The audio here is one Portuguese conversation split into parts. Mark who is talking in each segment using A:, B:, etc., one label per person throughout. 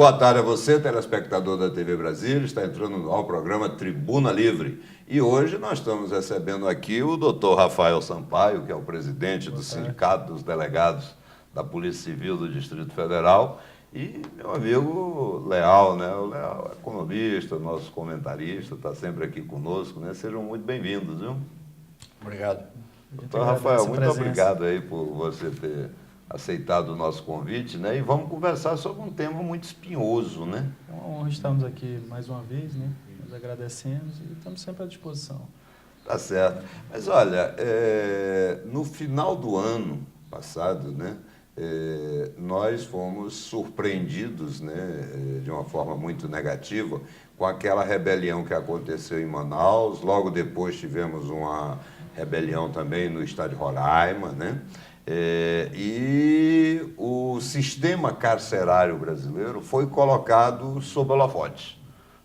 A: Boa tarde a você, telespectador da TV Brasília. Está entrando no ar o programa Tribuna Livre. E hoje nós estamos recebendo aqui o doutor Rafael Sampaio, que é o presidente do Sindicato dos Delegados da Polícia Civil do Distrito Federal, e meu amigo Leal, né? O Leal é economista, nosso comentarista, está sempre aqui conosco, né? Sejam muito bem-vindos, viu?
B: Obrigado.
A: Doutor Rafael, muito obrigado aí por você ter aceitado o nosso convite, né? E vamos conversar sobre um tema muito espinhoso, né?
C: É uma honra estarmos aqui mais uma vez, né? Nós agradecemos e estamos sempre à disposição.
A: Tá certo. Mas olha, no final do ano passado, né? Nós fomos surpreendidos, né, de uma forma muito negativa com aquela rebelião que aconteceu em Manaus. Logo depois tivemos uma rebelião também no estado de Roraima, né? E o sistema carcerário brasileiro foi colocado sob holofote,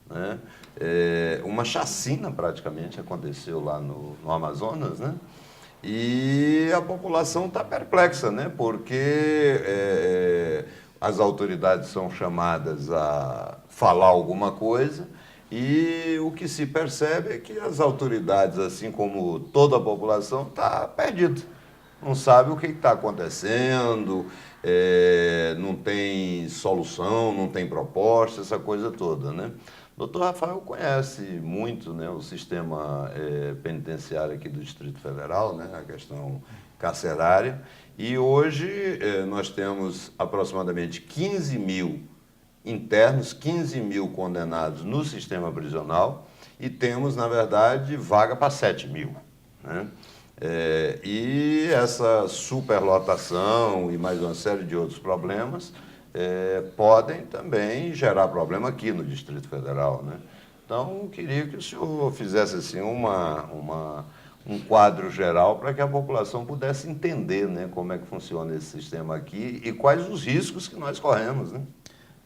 A: né? Uma chacina praticamente aconteceu lá no Amazonas, né? E a população está perplexa, né? Porque as autoridades são chamadas a falar alguma coisa e o que se percebe é que as autoridades, assim como toda a população, está perdida. Não sabe o que está acontecendo, não tem solução, não tem proposta, essa coisa toda, né? O doutor Rafael conhece muito, né, o sistema penitenciário aqui do Distrito Federal, né, a questão carcerária, e hoje nós temos aproximadamente 15 mil internos, 15 mil condenados no sistema prisional e temos, na verdade, vaga para 7 mil, né? E essa superlotação e mais uma série de outros problemas podem também gerar problema aqui no Distrito Federal, né? Então, eu queria que o senhor fizesse assim, um quadro geral para que a população pudesse entender, né, como é que funciona esse sistema aqui e quais os riscos que nós corremos, né?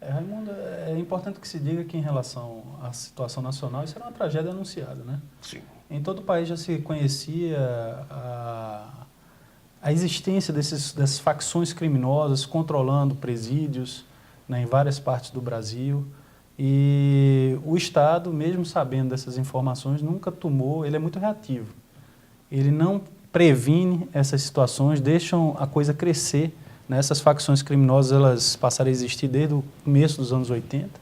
C: Raimundo, é importante que se diga que em relação à situação nacional, isso era uma tragédia anunciada, né?
A: Sim.
C: Em todo o país já se conhecia a existência dessas facções criminosas controlando presídios, né, em várias partes do Brasil. E o Estado, mesmo sabendo dessas informações, nunca tomou, ele é muito reativo. Ele não previne essas situações, deixam a coisa crescer, né? Essas facções criminosas elas passaram a existir desde o começo dos anos 80.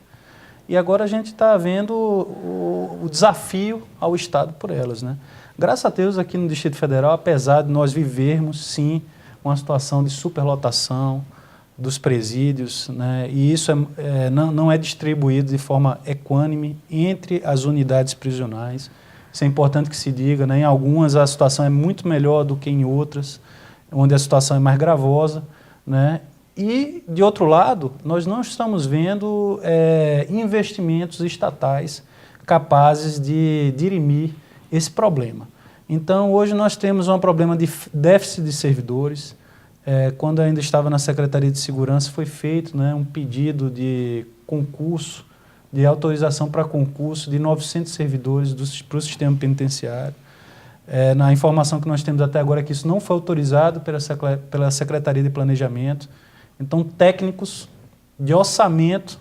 C: E agora a gente está vendo o desafio ao Estado por elas, né? Graças a Deus, aqui no Distrito Federal, apesar de nós vivermos, sim, uma situação de superlotação dos presídios, né? E isso não é distribuído de forma equânime entre as unidades prisionais. Isso é importante que se diga, né? Em algumas a situação é muito melhor do que em outras, onde a situação é mais gravosa, né? E, de outro lado, nós não estamos vendo investimentos estatais capazes de dirimir esse problema. Então, hoje nós temos um problema de déficit de servidores. Quando eu ainda estava na Secretaria de Segurança, foi feito, né, um pedido de concurso, de autorização para concurso de 900 servidores para o sistema penitenciário. Na informação que nós temos até agora é que isso não foi autorizado pela Secretaria de Planejamento. Então, técnicos de orçamento,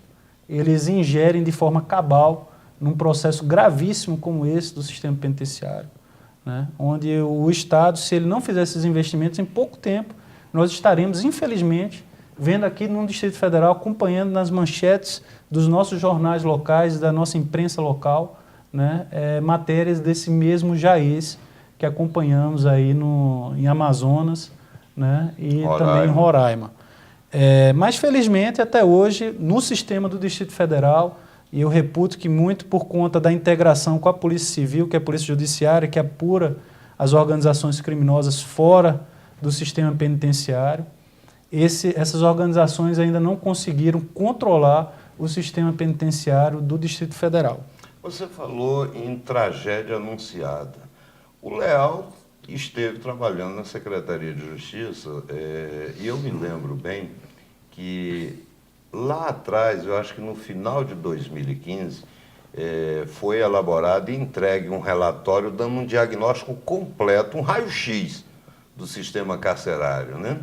C: eles ingerem de forma cabal num processo gravíssimo como esse do sistema penitenciário, né? Onde o Estado, se ele não fizer esses investimentos, em pouco tempo, nós estaremos, infelizmente, vendo aqui no Distrito Federal, acompanhando nas manchetes dos nossos jornais locais, da nossa imprensa local, né, matérias desse mesmo Jaez que acompanhamos aí em Amazonas, né, e também em Roraima. Mas, felizmente, até hoje, no sistema do Distrito Federal, e eu reputo que muito por conta da integração com a Polícia Civil, que é a Polícia Judiciária, que apura as organizações criminosas fora do sistema penitenciário, essas organizações ainda não conseguiram controlar o sistema penitenciário do Distrito Federal.
A: Você falou em tragédia anunciada. O Leal esteve trabalhando na Secretaria de Justiça e eu me lembro bem que lá atrás, eu acho que no final de 2015, foi elaborado e entregue um relatório dando um diagnóstico completo, um raio-x do sistema carcerário, né?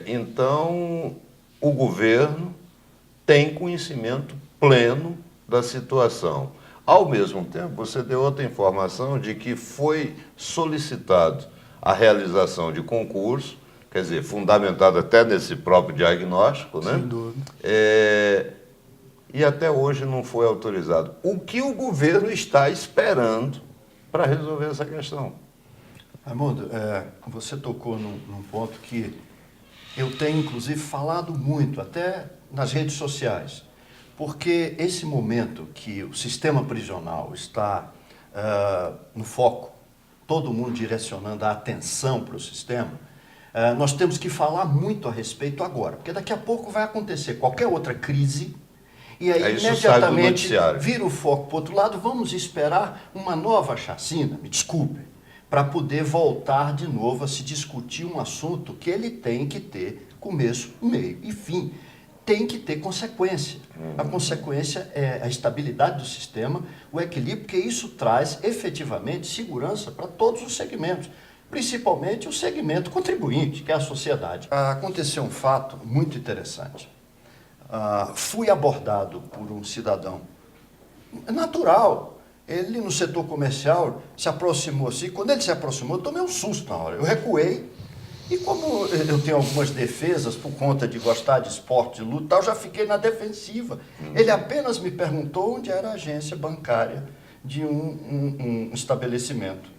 A: Então, o governo tem conhecimento pleno da situação. Ao mesmo tempo, você deu outra informação de que foi solicitado a realização de concurso, quer dizer, fundamentado até nesse próprio diagnóstico, né?
C: Sem dúvida.
A: E até hoje não foi autorizado. O que o governo está esperando para resolver essa questão?
B: Raimundo, você tocou num ponto que eu tenho, inclusive, falado muito, até nas redes sociais, porque esse momento que o sistema prisional está no foco, todo mundo direcionando a atenção para o sistema, nós temos que falar muito a respeito agora, porque daqui a pouco vai acontecer qualquer outra crise e aí imediatamente vira o foco para o outro lado, vamos esperar uma nova chacina, me desculpem, para poder voltar de novo a se discutir um assunto que ele tem que ter começo, meio e fim. Tem que ter consequência. A consequência é a estabilidade do sistema, o equilíbrio, porque isso traz efetivamente segurança para todos os segmentos, principalmente o segmento contribuinte, que é a sociedade. Aconteceu um fato muito interessante. Fui abordado por um cidadão natural. Ele, no setor comercial, se aproximou assim. Quando ele se aproximou, eu tomei um susto na hora. Eu recuei. E como eu tenho algumas defesas por conta de gostar de esporte, de luta, eu já fiquei na defensiva. Ele apenas me perguntou onde era a agência bancária de um estabelecimento.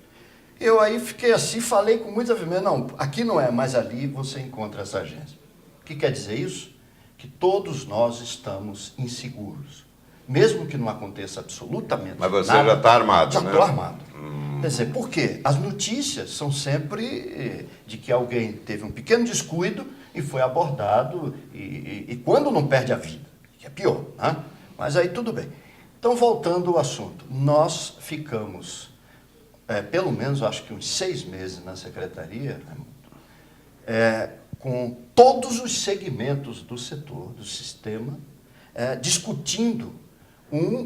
B: Eu aí fiquei assim, falei com muita veemência, não, aqui não é, mas ali você encontra essa agência. O que quer dizer isso? Que todos nós estamos inseguros. Mesmo que não aconteça absolutamente nada.
A: Mas você já está armado,
B: já
A: né?
B: Já estou armado. Quer dizer, por quê? As notícias são sempre de que alguém teve um pequeno descuido e foi abordado, e quando não perde a vida, que é pior, né? Mas aí tudo bem. Então, voltando ao assunto, nós ficamos, pelo menos, acho que uns 6 meses na secretaria, com todos os segmentos do setor, do sistema, discutindo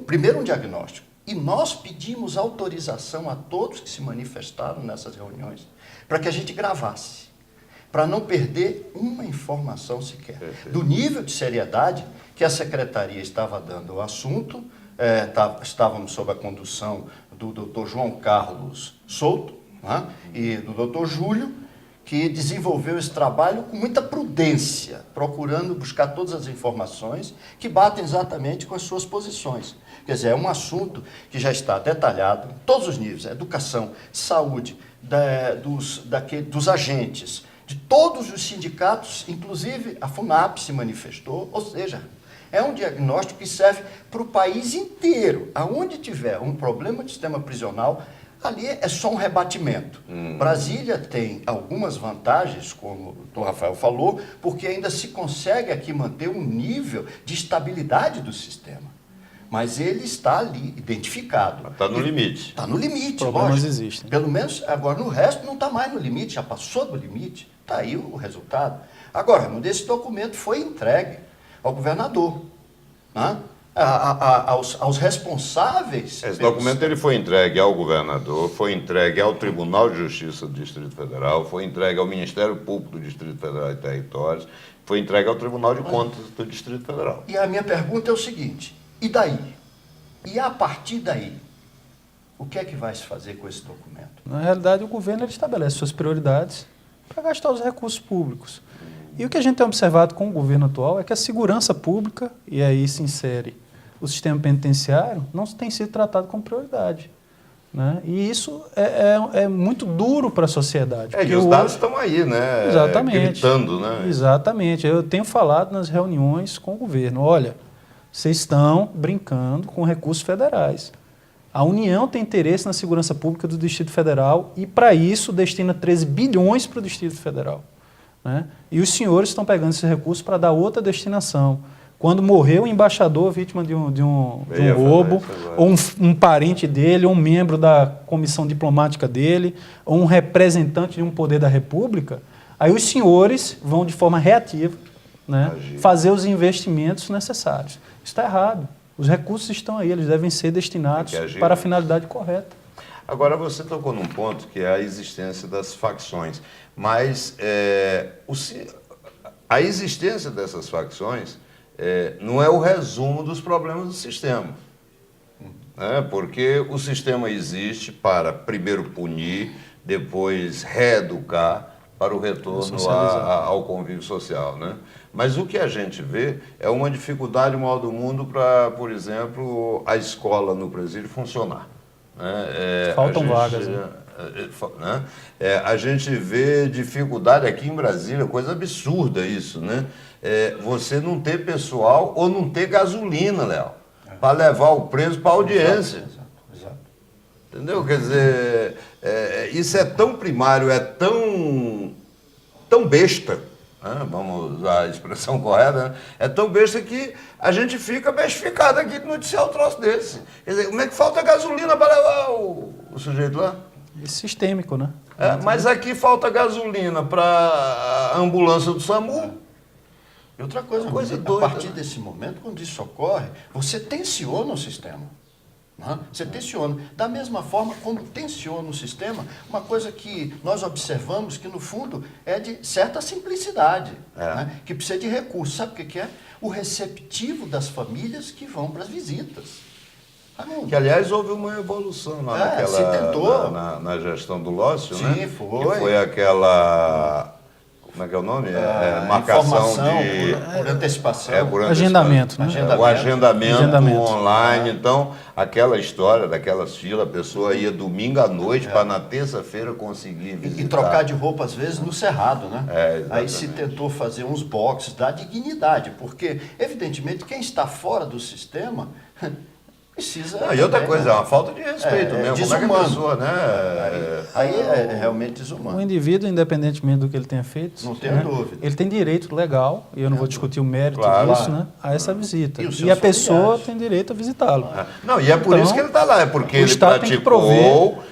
B: primeiro um diagnóstico. E nós pedimos autorização a todos que se manifestaram nessas reuniões para que a gente gravasse, para não perder uma informação sequer. Do nível de seriedade que a secretaria estava dando ao assunto, estávamos sob a condução do Dr. João Carlos Souto, né, e do Dr. Júlio, que desenvolveu esse trabalho com muita prudência, procurando buscar todas as informações que batem exatamente com as suas posições. Quer dizer, é um assunto que já está detalhado em todos os níveis, educação, saúde, dos agentes, de todos os sindicatos, inclusive a FUNAP se manifestou, ou seja, é um diagnóstico que serve para o país inteiro. Aonde tiver um problema de sistema prisional, ali é só um rebatimento. Brasília tem algumas vantagens, como o doutor Rafael falou, porque ainda se consegue aqui manter um nível de estabilidade do sistema. Mas ele está ali, identificado.
A: Está no limite.
B: Está no limite,
C: Problemas
B: lógico.
C: existem.
B: Pelo menos agora no resto não está mais no limite, já passou do limite. Está aí o resultado. Agora, esse documento foi entregue ao governador, né? Aos responsáveis.
A: Esse documento ele foi entregue ao governador, foi entregue ao Tribunal de Justiça do Distrito Federal, foi entregue ao Ministério Público do Distrito Federal e Territórios, foi entregue ao Tribunal de Contas do Distrito Federal.
B: E a minha pergunta é o seguinte, e daí? E a partir daí? O que é que vai se fazer com esse documento?
C: Na realidade, o governo ele estabelece suas prioridades para gastar os recursos públicos. E o que a gente tem observado com o governo atual é que a segurança pública, e aí se insere o sistema penitenciário, não tem sido tratado como prioridade, né? E isso é muito duro para a sociedade.
A: E os dados estão aí, né?
C: Exatamente.
A: Gritando, né?
C: Exatamente. Eu tenho falado nas reuniões com o governo, olha, vocês estão brincando com recursos federais. A União tem interesse na segurança pública do Distrito Federal e, para isso, destina 13 bilhões para o Distrito Federal, né? E os senhores estão pegando esses recursos para dar outra destinação. Quando morreu um embaixador vítima de um roubo, ou um parente dele, ou um membro da comissão diplomática dele, ou um representante de um poder da República, aí os senhores vão de forma reativa, né, fazer os investimentos necessários. Isso está errado. Os recursos estão aí, eles devem ser destinados para a finalidade correta.
A: Agora, você tocou num ponto que é a existência das facções, mas a existência dessas facções não é o resumo dos problemas do sistema. Porque o sistema existe para primeiro punir, depois reeducar para o retorno ao convívio social, né? Mas o que a gente vê é uma dificuldade maior do mundo para, por exemplo, a escola no presídio funcionar. Né?
C: Faltam vagas.
A: Né? A gente vê dificuldade aqui em Brasília, coisa absurda isso, né? Você não ter pessoal ou não ter gasolina, Léo, para levar o preso para a audiência.
B: Exato.
A: Entendeu? Quer dizer, isso é tão primário, é tão besta, né? Vamos usar a expressão correta, né? É tão besta que a gente fica bestificado aqui de noticiar um troço desse. Quer dizer, como é que falta gasolina para levar o sujeito lá?
C: E sistêmico, né?
A: Mas aqui falta gasolina para a ambulância do SAMU.
B: E outra coisa,
A: doida,
B: a partir
A: né?
B: desse momento, quando isso ocorre, você tensiona o sistema. Né? Você tensiona. Da mesma forma como tensiona o sistema, uma coisa que nós observamos que, no fundo, é de certa simplicidade, né? Que precisa de recursos. Sabe o que é? O receptivo das famílias que vão para as visitas.
A: Que, aliás, houve uma evolução lá naquela,
B: se tentou.
A: Na gestão do Lócio,
B: Sim,
A: né?
B: foi.
A: Que foi aquela... Como é que é o nome? Marcação
B: por antecipação.
A: Por
C: Agendamento, né?
A: O agendamento online. Então, aquela história daquelas filas, a pessoa ia domingo à noite para na terça-feira conseguir visitar.
B: E trocar de roupa, às vezes, no cerrado, né?
A: Exatamente.
B: Aí se tentou fazer uns boxes da dignidade, porque, evidentemente, quem está fora do sistema precisa...
A: E outra coisa, é uma falta de respeito mesmo.
B: Desumano.
A: Como é que a pessoa, né?
B: Aí é realmente
C: O
B: desumano.
C: indivíduo, independentemente do que ele tenha feito,
B: Não tenho dúvida.
C: ele tem direito legal, e eu não vou discutir o mérito disso, né, a essa visita.
B: E os
C: E
B: seus
C: a pessoa
B: familiares.
C: tem direito a visitá-lo.
A: Não, e é por
C: Então,
A: isso que ele está lá, é porque
C: o
A: ele
C: Estado tem que
A: praticou,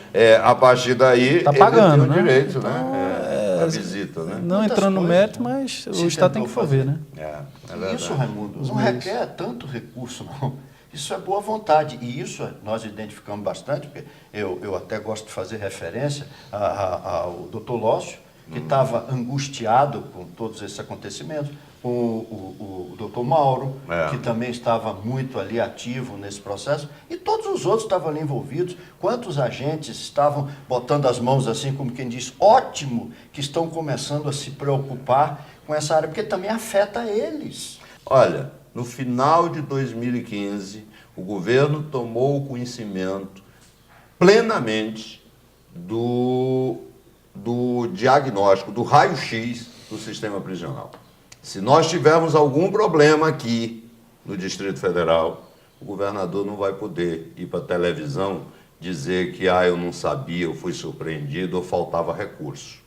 A: a partir daí,
C: Tá pagando,
A: ele tem o
C: né?
A: direito,
C: Então,
A: a visita, né?
C: Não
B: Muitas
C: entrando no
B: coisas,
C: mérito,
B: né?
C: mas
B: Se
C: o Estado tem que
B: tentou
C: prover,
B: fazer.
C: né?
A: Verdade.
B: Isso, Raimundo, não requer tanto recurso, não. Isso é boa vontade. E isso nós identificamos bastante, porque eu até gosto de fazer referência ao doutor Lócio, que estava angustiado com todos esses acontecimentos, o doutor Mauro, que também estava muito ali ativo nesse processo, e todos os outros estavam ali envolvidos. Quantos agentes estavam botando as mãos assim, como quem diz, ótimo, que estão começando a se preocupar com essa área, porque também afeta eles.
A: Olha, no final de 2015, o governo tomou conhecimento plenamente do diagnóstico, do raio-x do sistema prisional. Se nós tivermos algum problema aqui no Distrito Federal, o governador não vai poder ir para a televisão dizer que eu não sabia, eu fui surpreendido ou faltava recurso.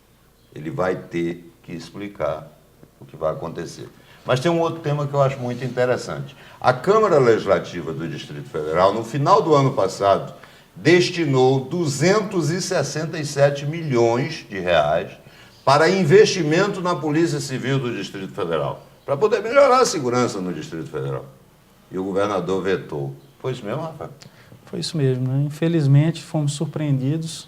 A: Ele vai ter que explicar o que vai acontecer. Mas tem um outro tema que eu acho muito interessante. A Câmara Legislativa do Distrito Federal, no final do ano passado, destinou 267 milhões de reais para investimento na Polícia Civil do Distrito Federal, para poder melhorar a segurança no Distrito Federal. E o governador vetou. Foi isso mesmo, Rafael?
C: Foi isso mesmo, né? Infelizmente, fomos surpreendidos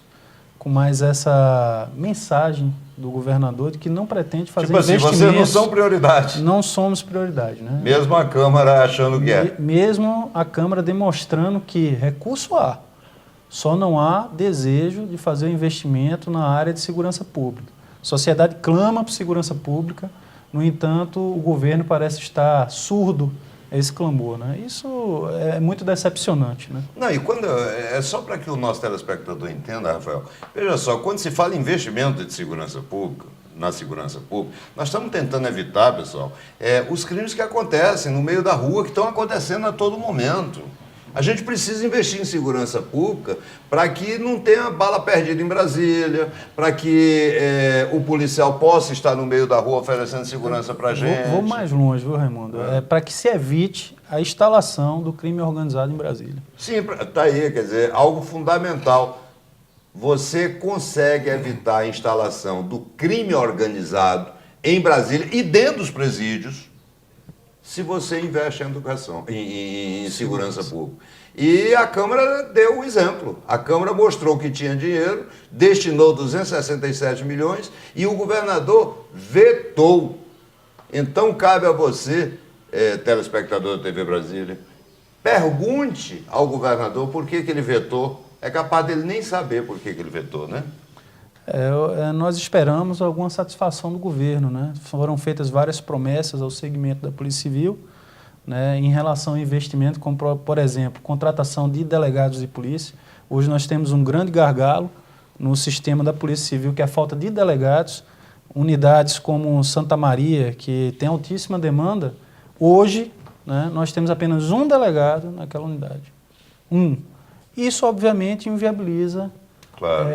C: com mais essa mensagem do governador de que não pretende fazer investimentos.
A: Vocês não são prioridade.
C: Não somos prioridade, né?
A: Mesmo a Câmara achando que é.
C: Mesmo a Câmara demonstrando que recurso há, só não há desejo de fazer investimento na área de segurança pública. A sociedade clama por segurança pública, no entanto, o governo parece estar surdo a esse clamor, né? Isso é muito decepcionante, né?
A: Não, e quando é só para que o nosso telespectador entenda, Rafael, veja só, quando se fala em investimento de segurança pública, na segurança pública, nós estamos tentando evitar, pessoal, os crimes que acontecem no meio da rua, que estão acontecendo a todo momento. A gente precisa investir em segurança pública para que não tenha bala perdida em Brasília, para que o policial possa estar no meio da rua oferecendo segurança para a gente.
C: Vou mais longe, viu, Raimundo? Para que se evite a instalação do crime organizado em Brasília.
A: Sim, está aí, quer dizer, algo fundamental. Você consegue evitar a instalação do crime organizado em Brasília e dentro dos presídios, se você investe em educação, em segurança pública. E a Câmara deu o exemplo. A Câmara mostrou que tinha dinheiro, destinou 267 milhões e o governador vetou. Então, cabe a você telespectador da TV Brasília, pergunte ao governador por que ele vetou. É capaz dele nem saber por que ele vetou, né?
C: Nós esperamos alguma satisfação do governo, né? Foram feitas várias promessas ao segmento da Polícia Civil, né, em relação ao investimento, como, por exemplo, contratação de delegados de polícia. Hoje nós temos um grande gargalo no sistema da Polícia Civil, que é a falta de delegados. Unidades como Santa Maria, que tem altíssima demanda, hoje, né, nós temos apenas um delegado naquela unidade. Isso, obviamente, inviabiliza
A: Claro.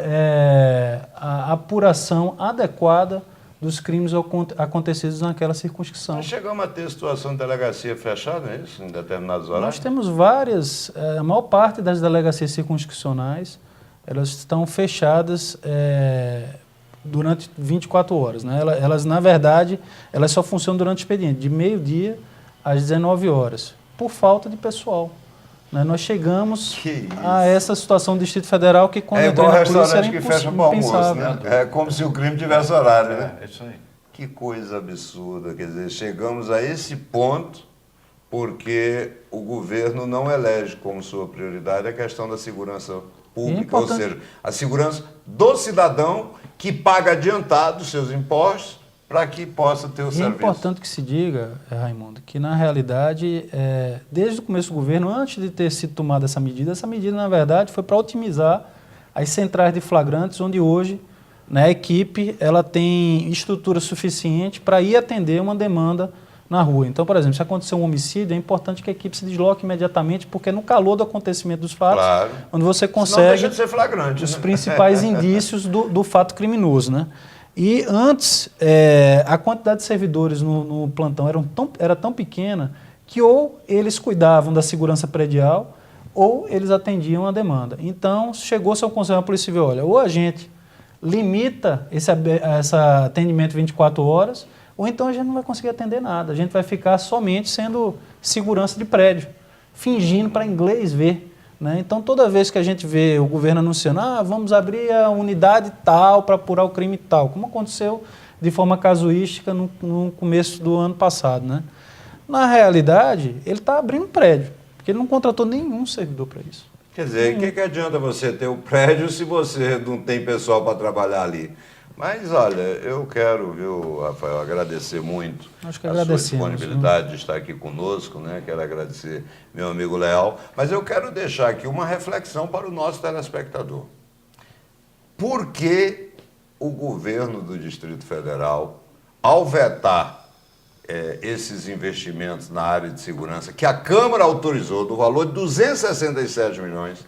C: A apuração adequada dos crimes acontecidos naquela circunscrição.
A: Nós chegamos a ter situação de delegacia fechada, é isso? Em determinados horários?
C: Nós temos várias, a maior parte das delegacias circunscricionais, elas estão fechadas durante 24 horas. Né? Elas, na verdade, elas só funcionam durante o expediente, de meio-dia às 19 horas, por falta de pessoal. Né? Nós chegamos a essa situação do Distrito Federal que, quando
A: igual
C: entrei na polícia, era
A: restaurante que fecha para almoço, né? É como se o crime tivesse horário, né?
B: É isso aí.
A: Que coisa absurda, quer dizer, chegamos a esse ponto porque o governo não elege como sua prioridade a questão da segurança pública, ou seja, a segurança do cidadão que paga adiantado os seus impostos para que possa ter o serviço.
C: É importante que se diga, Raimundo, que na realidade, desde o começo do governo, antes de ter sido tomada essa medida, na verdade, foi para otimizar as centrais de flagrantes, onde hoje, né, a equipe ela tem estrutura suficiente para ir atender uma demanda na rua. Então, por exemplo, se acontecer um homicídio, é importante que a equipe se desloque imediatamente, porque é no calor do acontecimento dos fatos,
A: claro,
C: onde você
A: não
C: consegue
A: deixa de ser flagrante,
C: os
A: né?
C: principais indícios do fato criminoso, né? E antes, a quantidade de servidores no plantão era tão pequena que ou eles cuidavam da segurança predial ou eles atendiam a demanda. Então, chegou-se ao Conselho da Polícia Civil, olha, ou a gente limita esse atendimento 24 horas, ou então a gente não vai conseguir atender nada, a gente vai ficar somente sendo segurança de prédio, fingindo para inglês ver. Né? Então, toda vez que a gente vê o governo anunciando, vamos abrir a unidade tal para apurar o crime tal, como aconteceu de forma casuística no começo do ano passado. Né? Na realidade, ele está abrindo prédio, porque ele não contratou nenhum servidor para isso.
A: Quer dizer, o que adianta você ter o prédio se você não tem pessoal para trabalhar ali? Mas, olha, eu quero, viu, Rafael, agradecer muito a sua disponibilidade de estar aqui conosco, né? Quero agradecer meu amigo Leal, mas eu quero deixar aqui uma reflexão para o nosso telespectador. Por que o governo do Distrito Federal, ao vetar esses investimentos na área de segurança, que a Câmara autorizou, do valor de 267 milhões,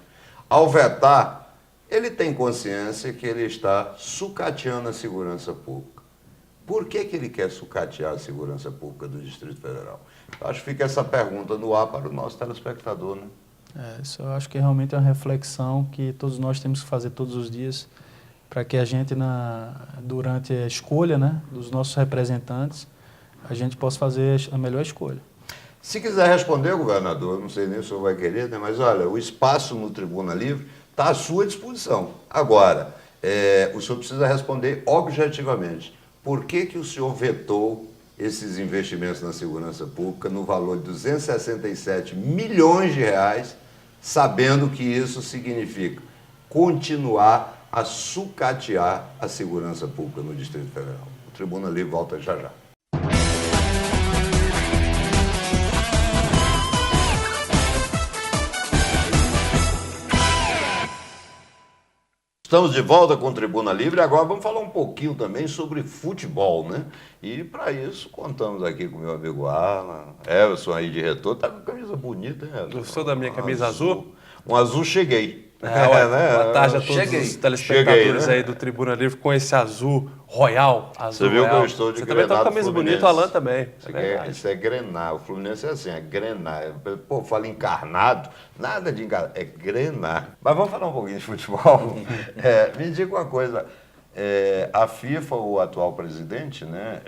A: ao vetar, ele tem consciência que ele está sucateando a segurança pública. Por que ele quer sucatear a segurança pública do Distrito Federal? Eu acho que fica essa pergunta no ar para o nosso telespectador, né?
C: Isso eu acho que realmente é uma reflexão que todos nós temos que fazer todos os dias para que a gente, durante a escolha, né, dos nossos representantes, a gente possa fazer a melhor escolha.
A: Se quiser responder, governador, não sei nem se o senhor vai querer, né, mas olha, o espaço no Tribuna Livre está à sua disposição. Agora, o senhor precisa responder objetivamente. Por que o senhor vetou esses investimentos na segurança pública no valor de 267 milhões de reais, sabendo que isso significa continuar a sucatear a segurança pública no Distrito Federal? O Tribuna Livre volta já já. Estamos de volta com o Tribuna Livre. Agora vamos falar um pouquinho também sobre futebol, né? E para isso contamos aqui com o meu amigo Alan, Everson aí de retorno. Tá com camisa bonita, né?
D: Gostou da minha camisa azul?
A: Um azul cheguei.
D: Né? Boa tarde a todos os telespectadores aí do Tribuna Livre com esse azul royal. Azul
A: Você viu
D: royal.
A: que eu estou de
D: Você também tá com camisa bonita, o Alan também.
A: Isso é grená. O Fluminense é assim, é grená. Pô, fala encarnado, nada de encarnado, é grená. Mas vamos falar um pouquinho de futebol. Me diga uma coisa, a FIFA, o atual presidente, né,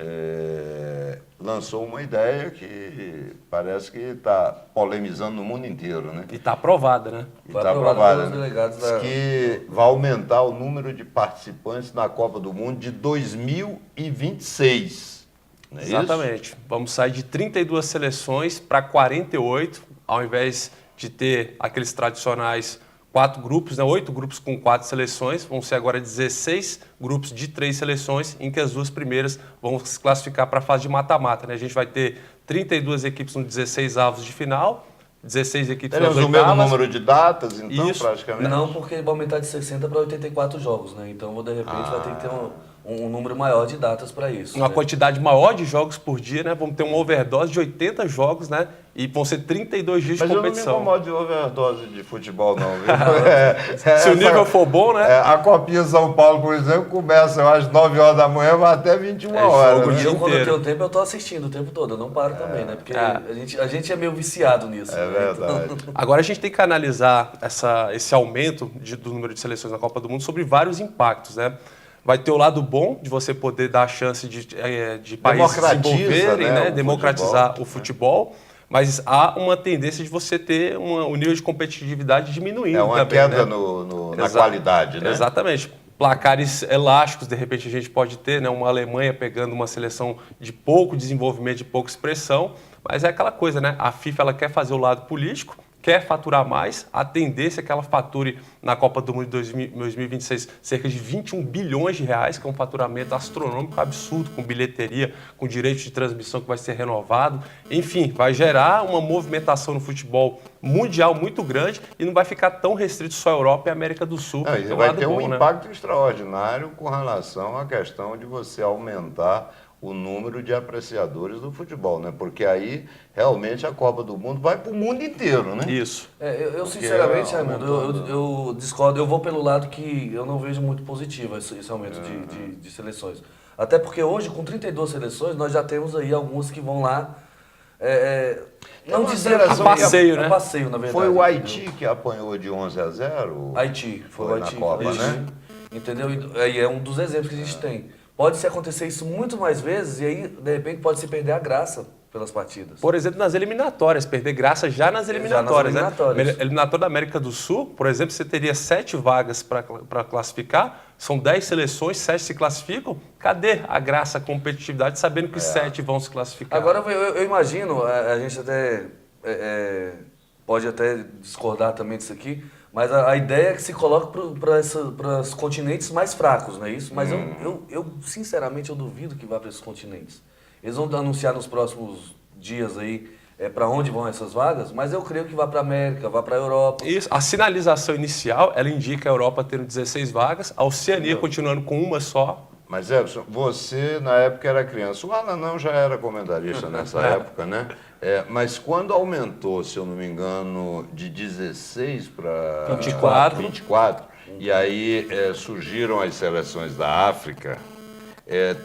A: lançou uma ideia que parece que está polemizando no mundo inteiro, né?
D: E está aprovada, né?
A: Está aprovada, né? Delegados que vai aumentar o número de participantes na Copa do Mundo de 2026. Não é
D: Exatamente. Vamos sair de 32 seleções para 48, ao invés de ter aqueles tradicionais 4 grupos, né? 8 grupos com 4 seleções, vão ser agora 16 grupos de 3 seleções, em que as 2 primeiras vão se classificar para a fase de mata-mata, né? A gente vai ter 32 equipes nos 16 avos de final, 16 equipes nas
A: Teremos o mesmo
D: oitavas.
A: número de datas, então,
D: Isso.
A: praticamente?
E: Não, porque vai aumentar de 60 para 84 jogos, né? Então, de repente, vai ter que ter um número maior de datas para isso.
D: Uma
E: né?
D: quantidade maior de jogos por dia, né? Vamos ter uma overdose de 80 jogos, né? E vão ser 32 dias
A: Mas
D: de
A: eu não me
D: competição.
A: incomodo de overdose de futebol, não. Viu?
D: Se o nível for bom, né?
A: A Copinha São Paulo, por exemplo, começa às 9 horas da manhã, vai até 21
D: É
A: horas.
D: jogo
A: né?
E: E eu, quando eu
D: inteiro.
E: tenho tempo, eu tô assistindo o tempo todo, eu não paro também, né? Porque
D: É.
E: a gente é meio viciado nisso.
A: É
E: né?
A: verdade.
D: Agora a gente tem que analisar esse aumento do número de seleções na Copa do Mundo sobre vários impactos, né? Vai ter o lado bom de você poder dar a chance de países se
A: Democratiza,
D: desenvolverem,
A: né,
D: né?
A: o
D: Democratizar
A: futebol.
D: o futebol, mas há uma tendência de você ter o nível de competitividade diminuindo
A: É uma
D: também,
A: queda
D: né?
A: na
D: Exato.
A: qualidade, né?
D: Exatamente. Placares elásticos, de repente a gente pode ter, né? Uma Alemanha pegando uma seleção de pouco desenvolvimento, de pouca expressão, mas é aquela coisa, né? A FIFA ela quer fazer o lado político, quer faturar mais, a tendência é que ela fature na Copa do Mundo de 2026 cerca de 21 bilhões de reais, que é um faturamento astronômico, absurdo, com bilheteria, com direito de transmissão que vai ser renovado. Enfim, vai gerar uma movimentação no futebol mundial muito grande e não vai ficar tão restrito só à Europa e à América do Sul.
A: Não, e
D: É um
A: vai
D: lado
A: ter um
D: bom, né?
A: impacto extraordinário com relação à questão de você aumentar o número de apreciadores do futebol, né? Porque aí realmente a Copa do Mundo vai para o mundo inteiro, né?
D: Isso.
E: Eu
A: Porque
E: sinceramente, Raimundo,
A: aumentando.
E: eu discordo. Eu vou pelo lado que eu não vejo muito positivo esse aumento de seleções. Até porque hoje, com 32 seleções, nós já temos aí algumas que vão lá. Não
A: uma
E: dizer
A: seleção
D: a passeio, né?
E: A passeio, na verdade.
A: Foi o
E: entendeu?
A: Haiti que apanhou de 11-0?
E: Haiti, foi o
A: Foi na
E: Haiti.
A: Copa,
E: isso.
A: né?
E: Entendeu? E aí é um dos exemplos que a gente tem. Pode-se acontecer isso muito mais vezes e aí, de repente, pode-se perder a graça pelas partidas.
D: Por exemplo, nas eliminatórias, perder graça já nas eliminatórias,
E: eliminatórias.
D: né? Eliminatória da América do Sul, por exemplo, você teria 7 vagas para classificar, são 10 seleções, 7 se classificam. Cadê a graça, a competitividade, sabendo que 7 vão se classificar?
E: Agora, eu imagino, a gente até pode até discordar também disso aqui, mas a ideia é que se coloque para os continentes mais fracos, não é isso? Mas eu sinceramente, eu duvido que vá para esses continentes. Eles vão anunciar nos próximos dias aí para onde vão essas vagas, mas eu creio que vá para a América, vá para a Europa.
D: Isso, a sinalização inicial, ela indica a Europa tendo 16 vagas, a Oceania continuando com uma só.
A: Mas, Everson, você na época era criança. O Alan não já era comentarista nessa época, né? Mas quando aumentou, se eu não me engano, de 16 para 24, e aí surgiram as seleções da África,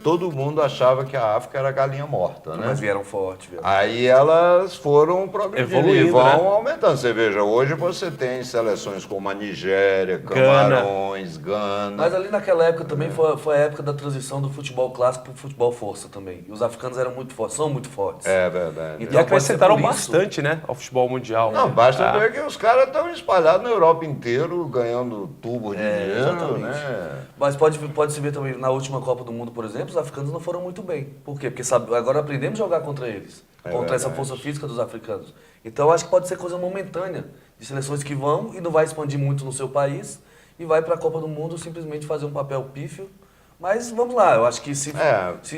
A: todo mundo achava que a África era galinha morta, né?
E: Mas vieram forte.
A: Aí elas foram progredindo e
D: Evoluindo,
A: vão
D: né?
A: aumentando. Você veja, hoje você tem seleções como a Nigéria, Camarões, Gana.
E: Mas ali naquela época também foi a época da transição do futebol clássico para o futebol força também. E os africanos eram muito fortes, são muito fortes.
A: É verdade.
E: Então,
D: E acrescentaram
E: pode ser por isso.
D: bastante, né, ao futebol mundial.
A: Não, basta
D: Ah,
A: ver que os caras estão espalhados na Europa inteira, ganhando tubos de dinheiro,
E: exatamente.
A: né?
E: Mas pode-se ver também, na última Copa do Mundo, por exemplo, os africanos não foram muito bem. Por quê? Porque agora aprendemos a jogar contra eles, contra essa força física dos africanos. Então, eu acho que pode ser coisa momentânea, de seleções que vão e não vai expandir muito no seu país, e vai para a Copa do Mundo simplesmente fazer um papel pífio. Mas vamos lá, eu acho que se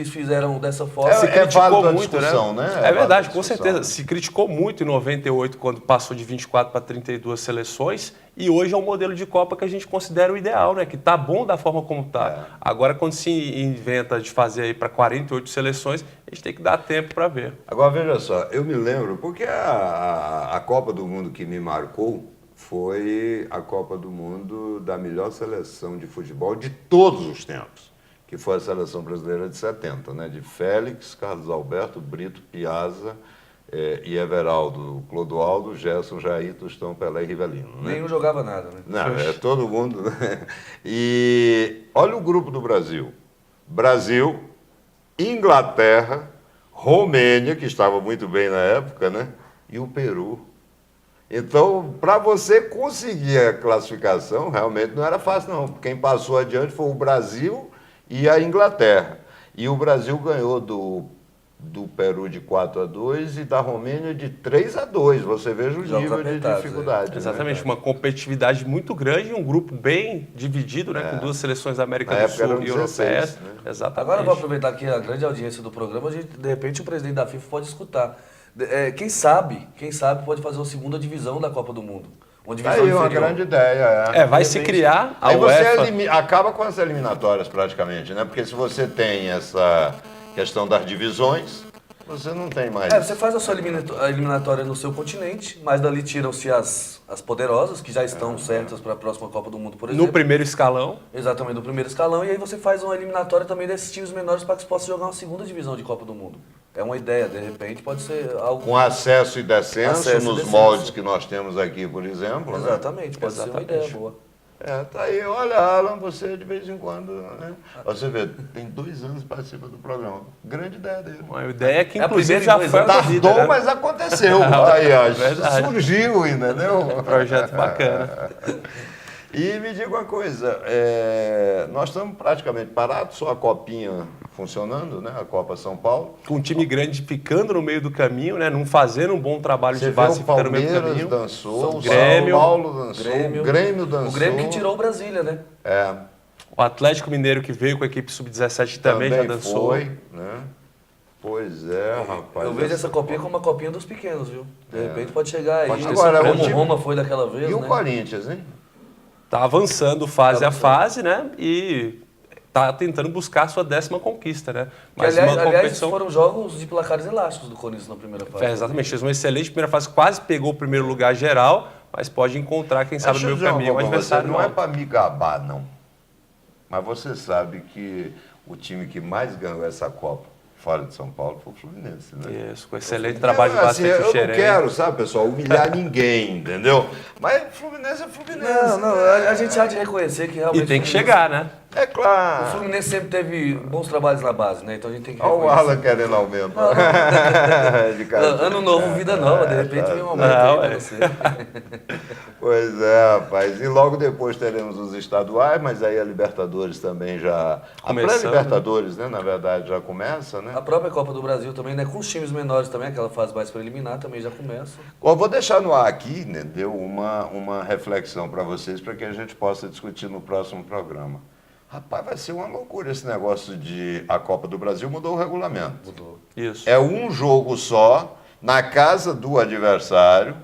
E: fizeram dessa forma...
D: se criticou
A: válido a
D: muito,
A: discussão,
D: né?
A: né?
D: É verdade,
A: válido a
D: com
A: discussão,
D: certeza.
A: né?
D: Se criticou muito em 98, quando passou de 24 para 32 seleções, e hoje é um modelo de Copa que a gente considera o ideal, né? Que tá bom da forma como tá. Agora, quando se inventa de fazer aí para 48 seleções, a gente tem que dar tempo para ver.
A: Agora, veja só, eu me lembro, porque a Copa do Mundo que me marcou foi a Copa do Mundo da melhor seleção de futebol de todos os tempos, que foi a seleção brasileira de 70, né? De Félix, Carlos Alberto, Brito, Piazza e Everaldo, Clodoaldo, Gerson, Jair, Tostão, Pelé e Rivelino. Né?
E: Nenhum jogava nada, né?
A: Não, todo mundo. Né? E olha o grupo do Brasil. Brasil, Inglaterra, Romênia, que estava muito bem na época, né? E o Peru. Então, para você conseguir a classificação, realmente não era fácil, não. Quem passou adiante foi o Brasil e a Inglaterra. E o Brasil ganhou do do Peru de 4-2 e da Romênia de 3-2. Você veja o
E: Jogos
A: nível de
E: apertados,
A: dificuldade. né,
D: Exatamente,
A: cara?
D: uma competitividade muito grande, um grupo bem dividido, né, com duas seleções da América
A: Na
D: do
A: época
D: Sul
A: eram
D: e
A: 16,
D: europeias.
A: né?
D: Exatamente.
E: Agora eu vou aproveitar aqui a grande audiência do programa, de repente o presidente da FIFA pode escutar. Quem sabe pode fazer uma segunda divisão da Copa do Mundo. Uma
A: Tá
E: divisão
A: aí uma
E: inferior.
A: grande ideia.
D: Vai
A: De
D: se
A: repente-
D: criar a
A: Aí você
D: UEFA.
A: acaba com as eliminatórias praticamente, né? Porque se você tem essa questão das divisões, você não tem mais.
E: Você faz a sua eliminatória no seu continente, mas dali tiram-se as poderosas, que já estão certas para a próxima Copa do Mundo, por exemplo.
D: No primeiro escalão,
E: Exatamente, no primeiro escalão. E aí você faz uma eliminatória também desses times menores para que se possa jogar uma segunda divisão de Copa do Mundo. É uma ideia, de repente pode ser algo...
A: Com acesso e descenso,
E: Acesso e
A: nos
E: descenso.
A: moldes que nós temos aqui, por exemplo. né?
E: Exatamente, pode ser uma ideia boa.
A: Tá aí, olha, Alan, você de vez em quando, né? Você vê, tem 2 anos que participa do programa. Grande ideia dele.
D: uma ideia que
E: É a
D: inclusive
E: primeira
D: já
E: em
D: foi
E: 2 anos.
D: abordida,
A: Tardou,
D: né?
A: mas aconteceu. Aí, ó,
D: Verdade.
A: surgiu, entendeu?
D: Um projeto bacana.
A: E me diga uma coisa, nós estamos praticamente parados, só a Copinha funcionando, né? A Copa São Paulo.
D: Com um time grande ficando no meio do caminho, né? Não fazendo um bom trabalho
A: Você
D: de
A: vê
D: base
A: o
D: ficando no meio do
A: Palmeiras
D: caminho.
A: dançou, o
D: Grêmio,
A: São Paulo dançou, o Grêmio dançou.
E: O Grêmio que tirou o Brasília, né?
D: O Atlético Mineiro que veio com a equipe sub-17 também já dançou.
A: foi, né? Pois é, rapaz.
E: Eu vejo essa copinha como uma copinha dos pequenos, viu? De repente pode chegar aí,
A: Pode ter surpresa.
E: como
A: Agora, o
E: o
A: time-
E: Roma foi daquela vez,
A: E o
E: né?
A: Corinthians, hein?
D: Tá avançando fase
E: Tá
D: a fase, né? E tá tentando buscar a sua 10ª conquista, né?
E: Que,
D: Mas
E: aliás, foram jogos de placares elásticos do Corinthians na primeira fase.
D: Exatamente, fez uma excelente primeira fase, quase pegou o primeiro lugar geral, mas pode encontrar, quem sabe, no
A: Deixa eu
D: meio
A: dizer uma
D: caminho, um
A: coisa pra você,
D: adversário
A: não é
D: alto.
A: para me gabar, não. Mas você sabe que o time que mais ganhou essa Copa fora de São Paulo foi o Fluminense, né?
D: Isso, com excelente trabalho de
A: Assim,
D: basquete
A: eu não
D: xerém.
A: quero, sabe, pessoal, humilhar ninguém, entendeu? Mas Fluminense é Fluminense.
E: Não,
A: né?
E: a gente há de reconhecer que realmente...
D: E tem que
E: o Fluminense-
D: chegar, né?
A: É
E: O
A: claro.
E: Fluminense sempre teve bons trabalhos na base, né? Então a gente tem que
A: Olha o
E: reconhecer.
A: Alan querendo aumento. De cara.
E: Ano novo, vida nova, de repente vem um aumento
D: Não,
E: aí pra
D: é.
E: você.
A: Pois é, rapaz. E logo depois teremos os estaduais, mas aí a Libertadores também já... A
D: Começando,
A: pré-Libertadores, né? Na verdade, já começa, né?
E: A própria Copa do Brasil também, né? Com os times menores também, aquela fase mais preliminar também já começa.
A: Eu vou deixar no ar aqui, entendeu? Uma reflexão para vocês, para que a gente possa discutir no próximo programa. Rapaz, vai ser uma loucura esse negócio de a Copa do Brasil mudou o regulamento.
E: Mudou.
D: Isso.
A: É um jogo só, na casa do adversário,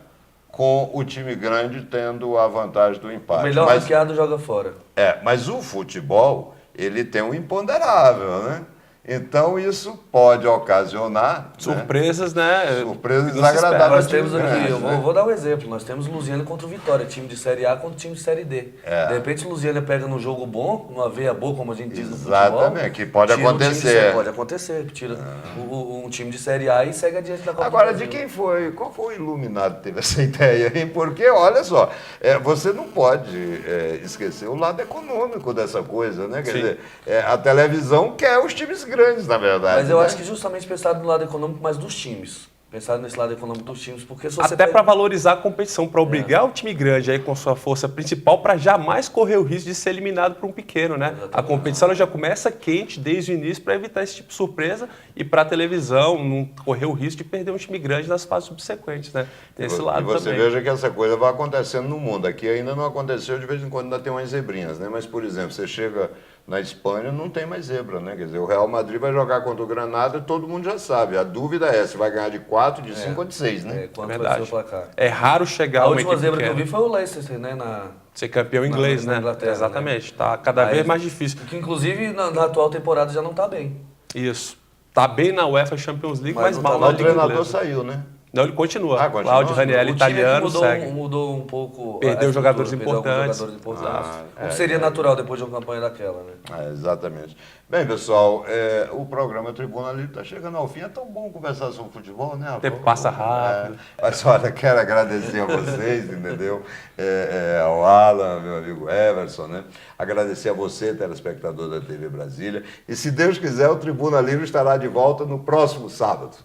A: com o time grande tendo a vantagem do
E: O
A: empate.
E: melhor
A: Mas,
E: ranqueado joga fora.
A: mas o futebol, ele tem um imponderável, né? Então isso pode ocasionar
D: Surpresas, né?
A: surpresas
D: Que não se espera.
A: desagradáveis.
E: Nós temos aqui,
A: grande,
E: eu
A: né?
E: vou dar um exemplo, nós temos Lusiana contra o Vitória, time de Série A contra time de Série D. De repente o Lusiana pega num jogo bom, numa veia boa, como a gente diz no futebol.
A: Exatamente, que pode
E: tira um time de
A: acontecer.
E: Série- pode acontecer, tira um time de Série A e segue adiante da Copa
A: Agora,
E: do
A: de
E: Brasil.
A: quem foi? Qual foi o iluminado que teve essa ideia, hein? Porque, olha só, você não pode esquecer o lado econômico dessa coisa, né? Quer
D: Sim.
A: dizer, a televisão quer os times grandes, na verdade.
E: Mas eu
A: né?
E: acho que justamente pensado no lado econômico, mas dos times. Pensado nesse lado econômico dos times, porque se você
D: Até
E: pega-
D: para valorizar a competição, para obrigar o time grande aí com sua força principal para jamais correr o risco de ser eliminado por um pequeno, né? A competição ela já começa quente desde o início para evitar esse tipo de surpresa e para a televisão não correr o risco de perder um time grande nas fases subsequentes, né? Tem esse lado
A: E você
D: também.
A: veja que essa coisa vai acontecendo no mundo. Aqui ainda não aconteceu, de vez em quando ainda tem umas zebrinhas, né? Mas, por exemplo, você chega na Espanha, não tem mais zebra, né? Quer dizer, o Real Madrid vai jogar contra o Granada e todo mundo já sabe. A dúvida é se vai ganhar de 4, de 5 ou de 6, né?
E: quanto
D: É
E: vai ser o
D: verdade.
E: placar.
D: É raro chegar
E: A
D: uma
E: última
D: equipe
E: zebra que eu
D: pequena.
E: vi foi o Leicester, né?
D: Ser campeão inglês,
E: na
D: né?
E: Inglaterra,
D: Exatamente. Tá cada
E: Aí-
D: vez mais difícil.
E: Que inclusive na atual temporada já não tá bem.
D: Isso. Tá bem na UEFA Champions League,
E: Mas
D: mas
E: não
D: mal
E: tá
D: na
A: Mas o
D: Liga
A: treinador
D: inglesa.
A: saiu, né?
D: Não, ele continua.
A: Ah, continua?
D: Claudio Ranieri,
E: O time
D: italiano,
E: aqui
D: segue.
E: mudou um pouco.
D: Perdeu
E: a
D: jogadores
E: estrutura, perdeu alguns
D: importantes.
E: jogadores importantes. O que seria natural depois de uma campanha daquela, né?
A: Exatamente. Bem, pessoal, o programa Tribuna Livre está chegando ao fim. É tão bom conversar sobre futebol, né?
D: O tempo passa rápido.
A: Mas olha, quero agradecer a vocês, entendeu? Ao Alan, meu amigo Everson, né? Agradecer a você, telespectador da TV Brasília. E se Deus quiser, o Tribuna Livre estará de volta no próximo sábado.